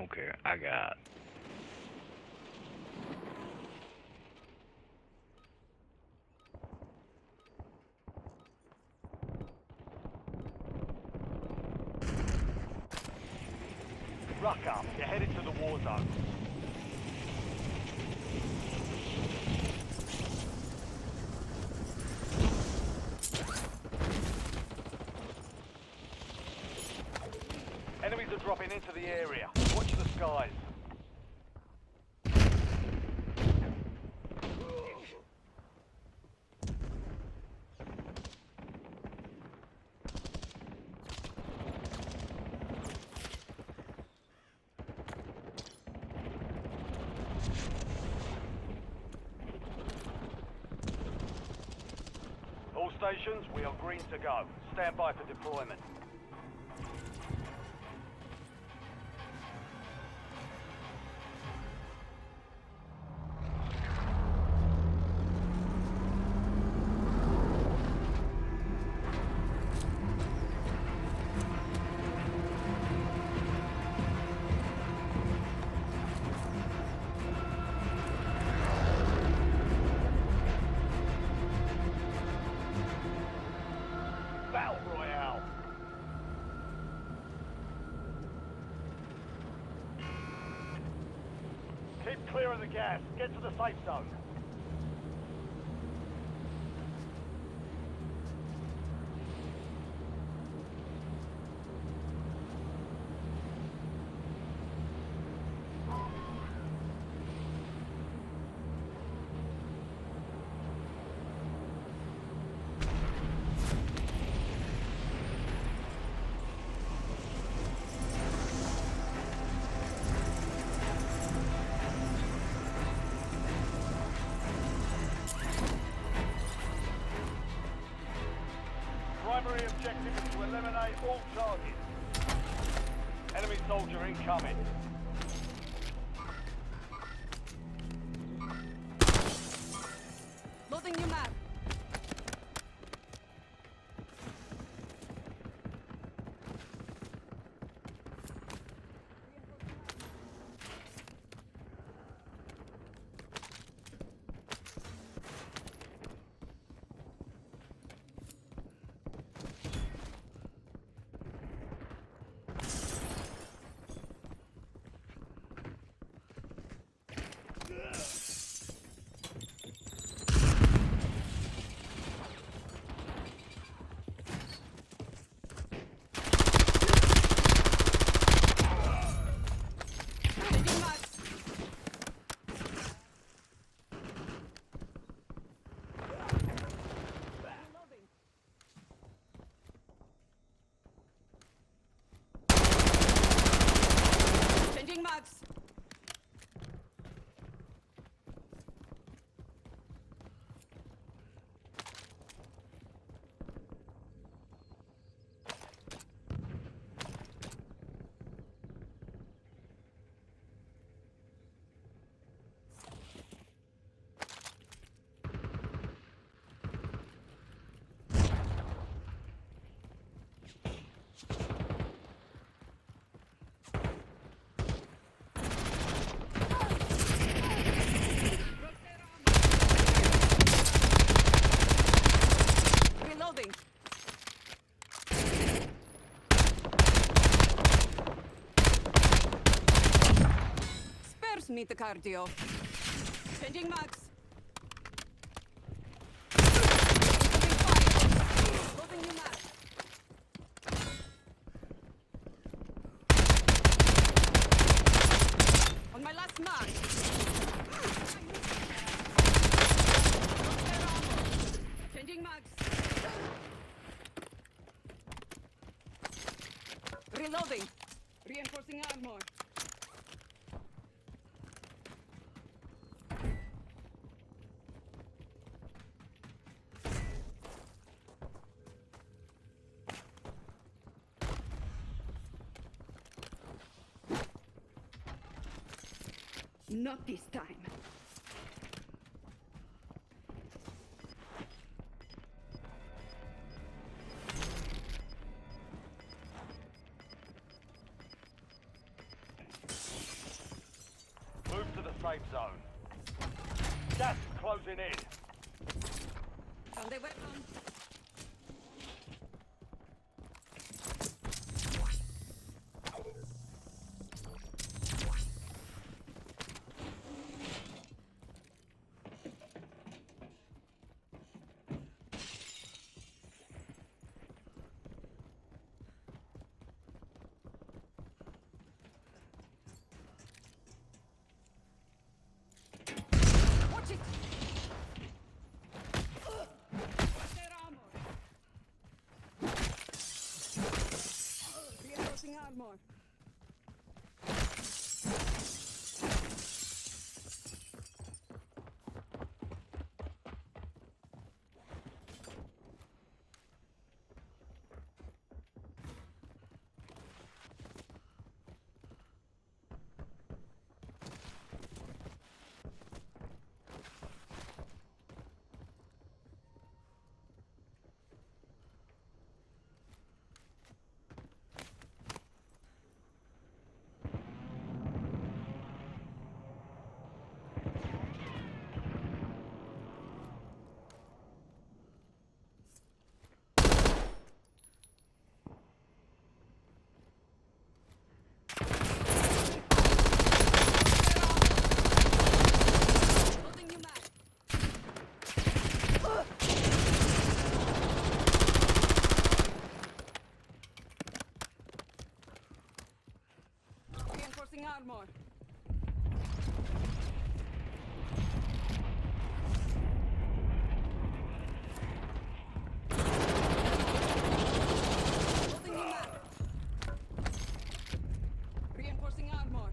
Okay, I got. Ruck up. You're headed to the war zone. Enemies are dropping into the area. Watch the skies. All stations, we are green to go. Stand by for deployment. Battle Royale. Keep clear of the gas. Get to the safe zone. Primary objective is to eliminate all targets. Enemy soldier incoming. Loading new map. Changing max. Reloading. Changing max. Reloading. Spares me the cardio. Changing max. Incoming fire. Loading new map. On my last mark. Changing max. Reloading. Reinforcing armor. Not this time. safe zone. Gas is closing in. Found a weapon. Watch it! Watch their armor! Reinforcing armor. Loading new mag. Reinforcing armor. Loading new mag. Reinforcing armor.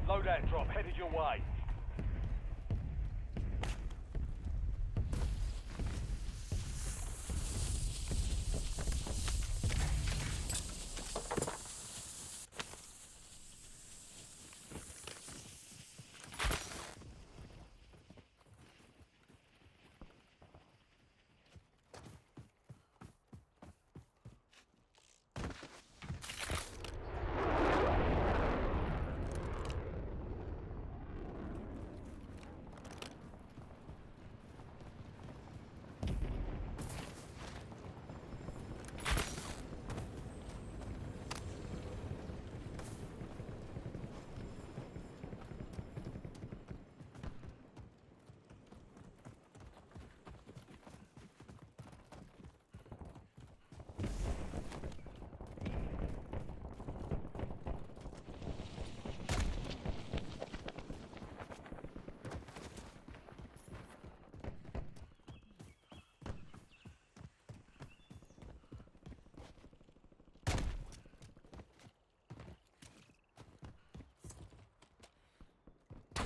Loadout drop headed your way.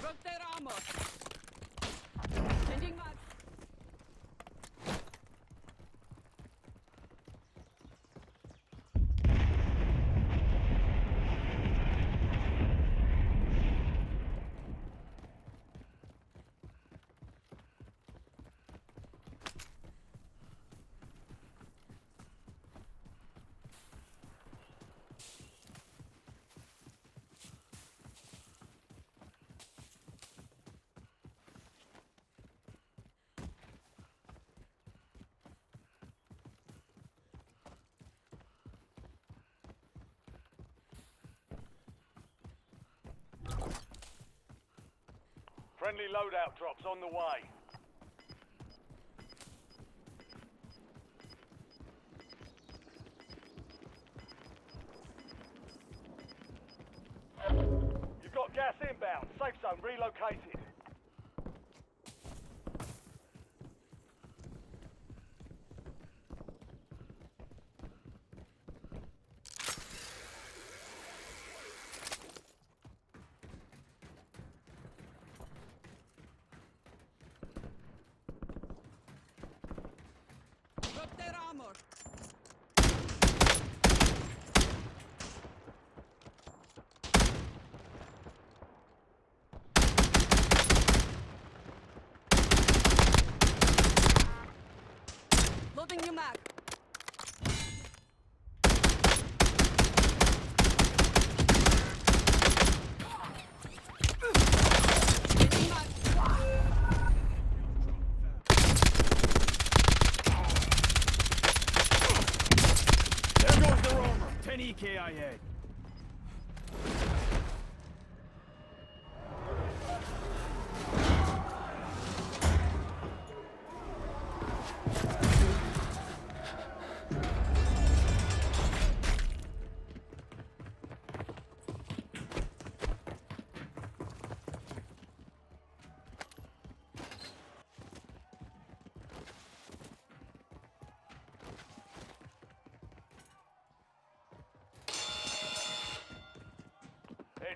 Broke their armor. Changing mag. Friendly loadout drops on the way. You've got gas inbound. Safe zone relocated. Broke their armor.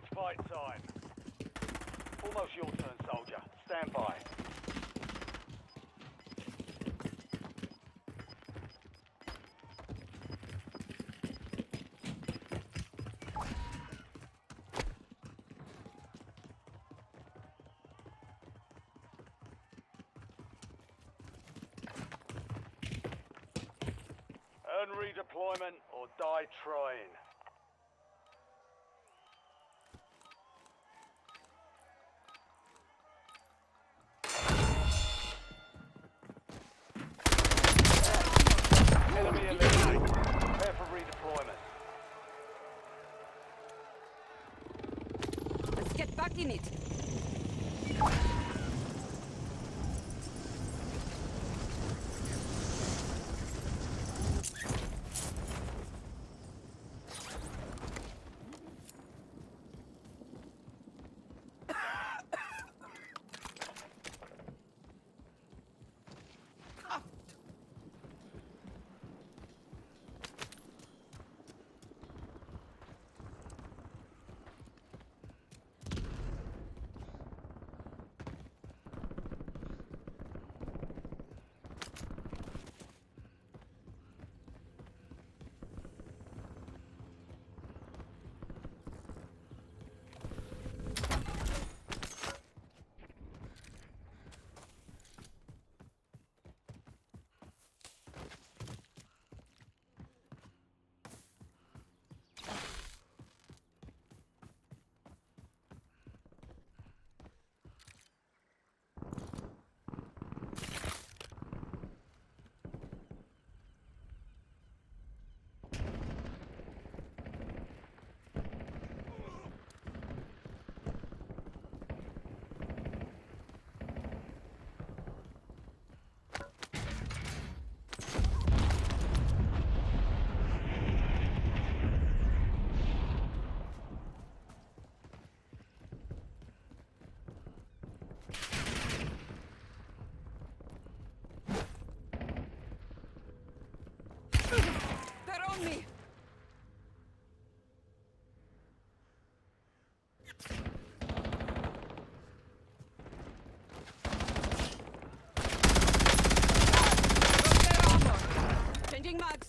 It's fight time. Almost your turn, soldier. Stand by. Earn redeployment or die trying. Enemy eliminated. Prepare for redeployment. Let's get back in it. They're on me! Broke their armor! Changing mags!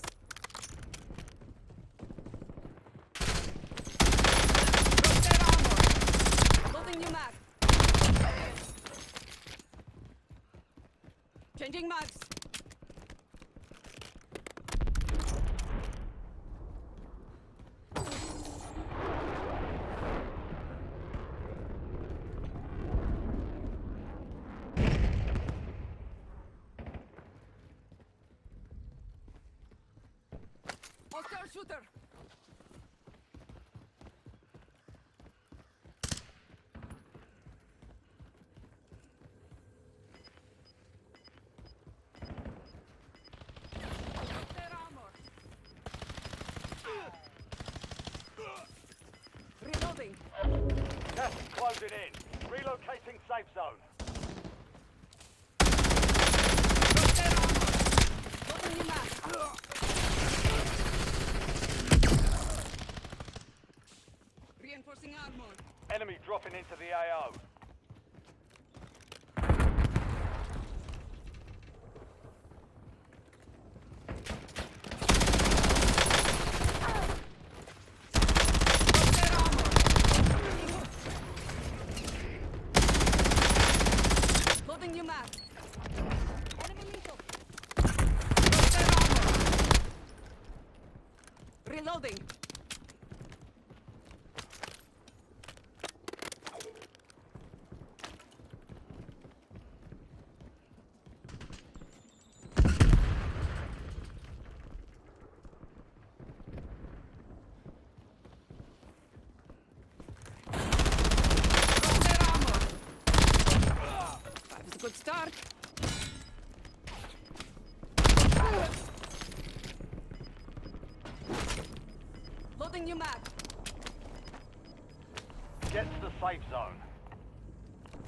Broke their armor! Loading new mag! Changing mags! Hostile shooter! Broke their armor! Reloading! Gas is closing in. Relocating safe zone. Broke their armor! Loading new mag! Reinforcing armor! Enemy dropping into the AO. Broke their armor! Loading new mag! Enemy lethal! Broke their armor! Reloading! Broke their armor! That was a good start. Loading new mag. Get to the safe zone.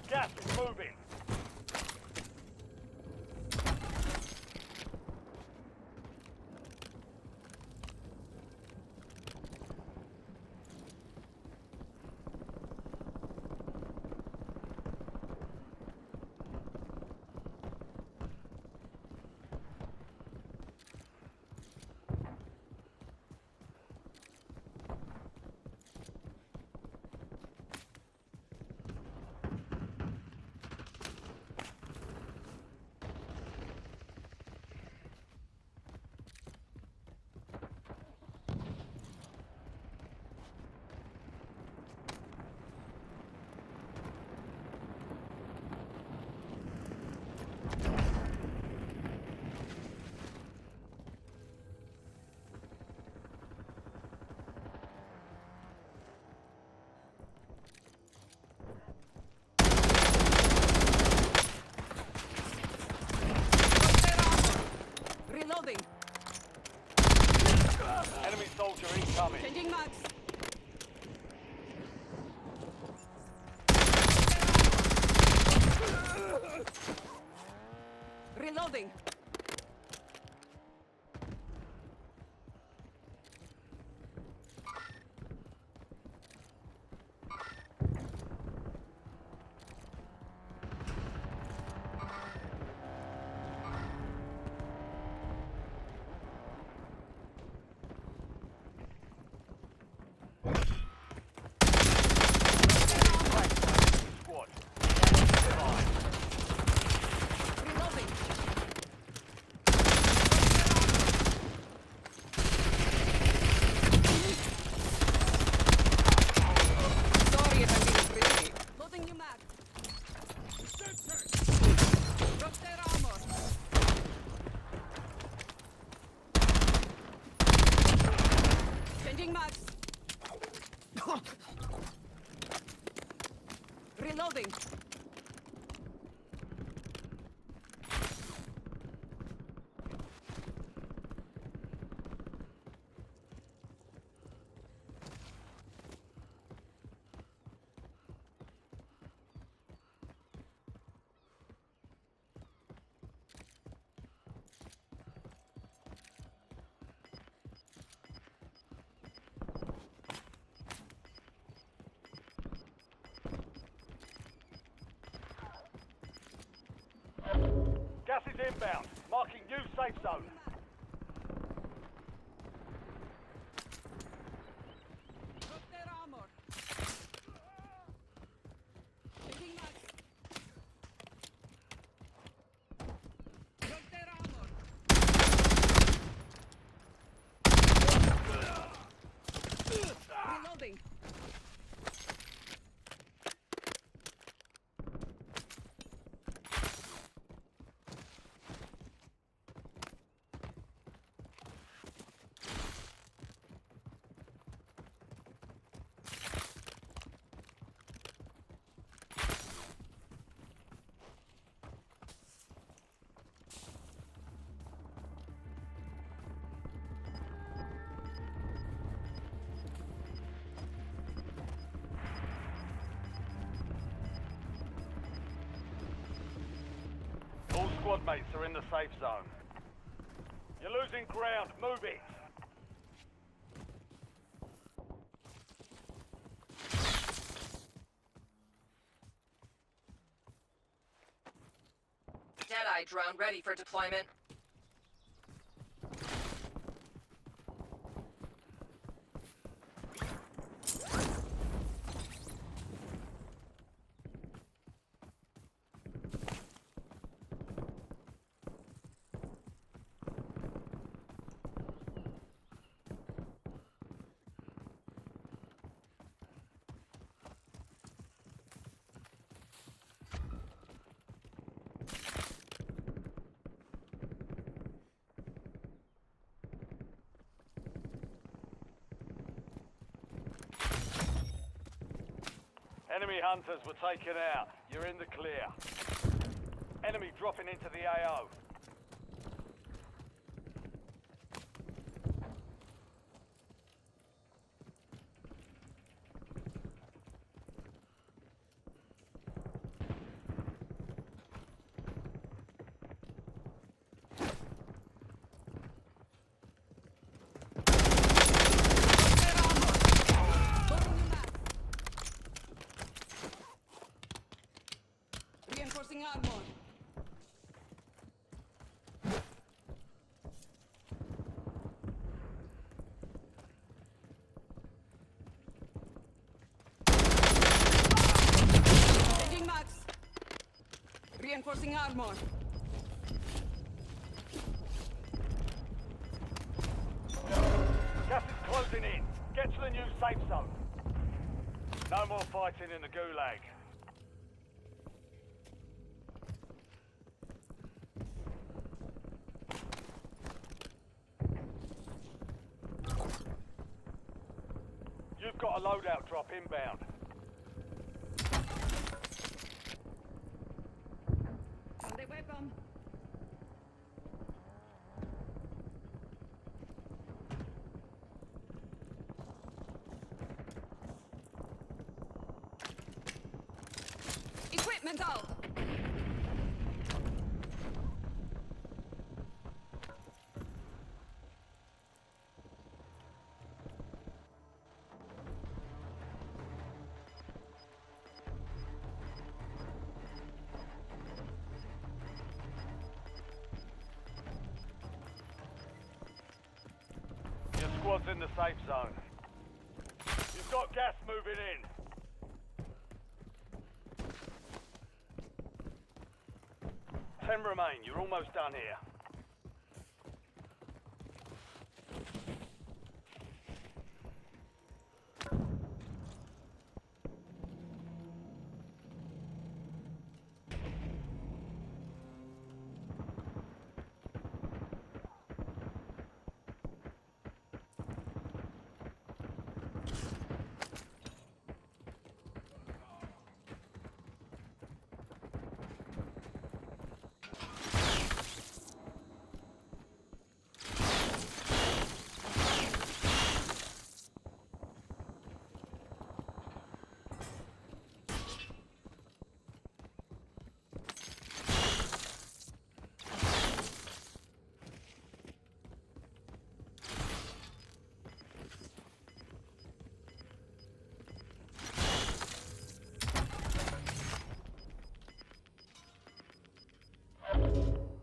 Gas is moving. Changing mags. Reloading. Squad. Fine. Reloading. Sorry if I'm being greedy. Loading new mag. Drop their armor. Changing mags. Reloading. Gas is inbound. Marking new safe zone. Drop their armor. Changing mags. Drop their armor. Reloading. All squad mates are in the safe zone. You're losing ground. Move it. Deadeye drone ready for deployment. Enemy hunters were taken out. You're in the clear. Enemy dropping into the AO. Loading new mag. Reinforcing armor. Changing mags. Reinforcing armor. Gas is closing in. Get to the new safe zone. No more fighting in the gulag. You've got a loadout drop inbound. On the weapon. Movement out. Your squad's in the safe zone. You've got gas moving in. Ten remain. You're almost done here.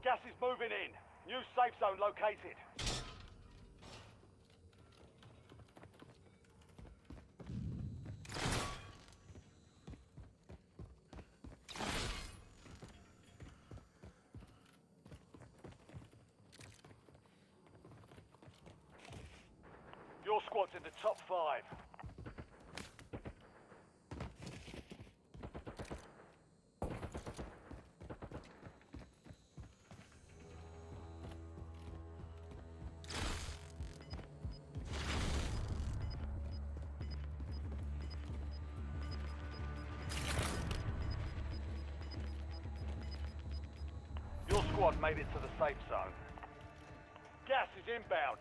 Gas is moving in. New safe zone located. Your squad's in the top 5. Your squad made it to the safe zone. Gas is inbound.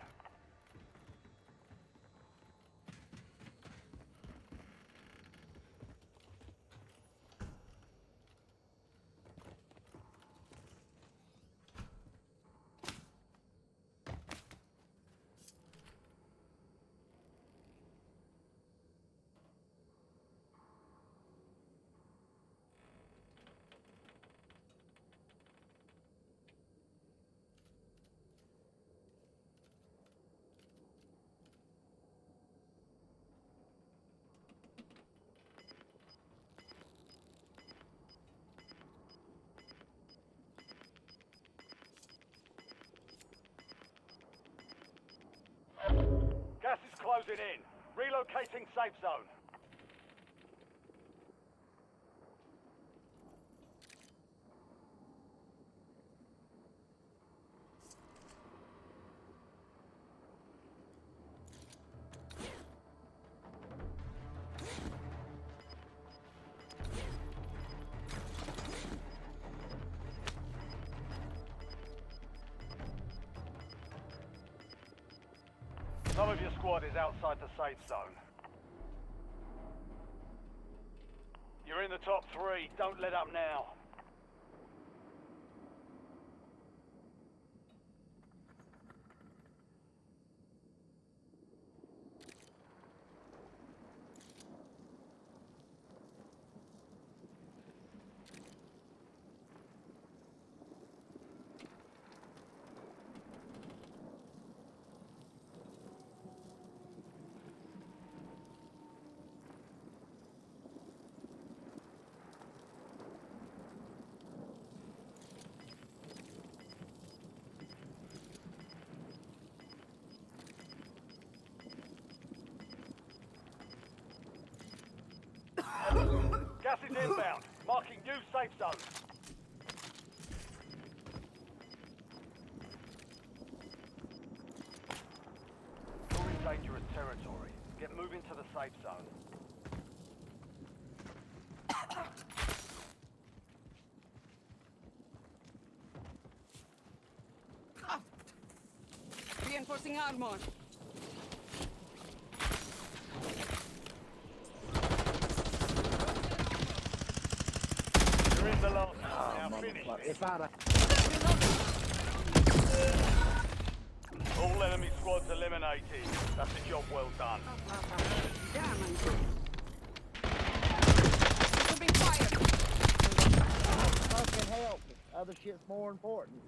Gas is closing in. Relocating safe zone. Some of your squad is outside the safe zone. You're in the top 3. Don't let up now. Gas is inbound. Marking new safe zone. You're in dangerous territory. Get moving to the safe zone. Reinforcing armor. You're if I'd have... All enemy squads eliminated. That's a job well done. Damn, I'm good. Could be fired. Fucking help me. Other shit's more important.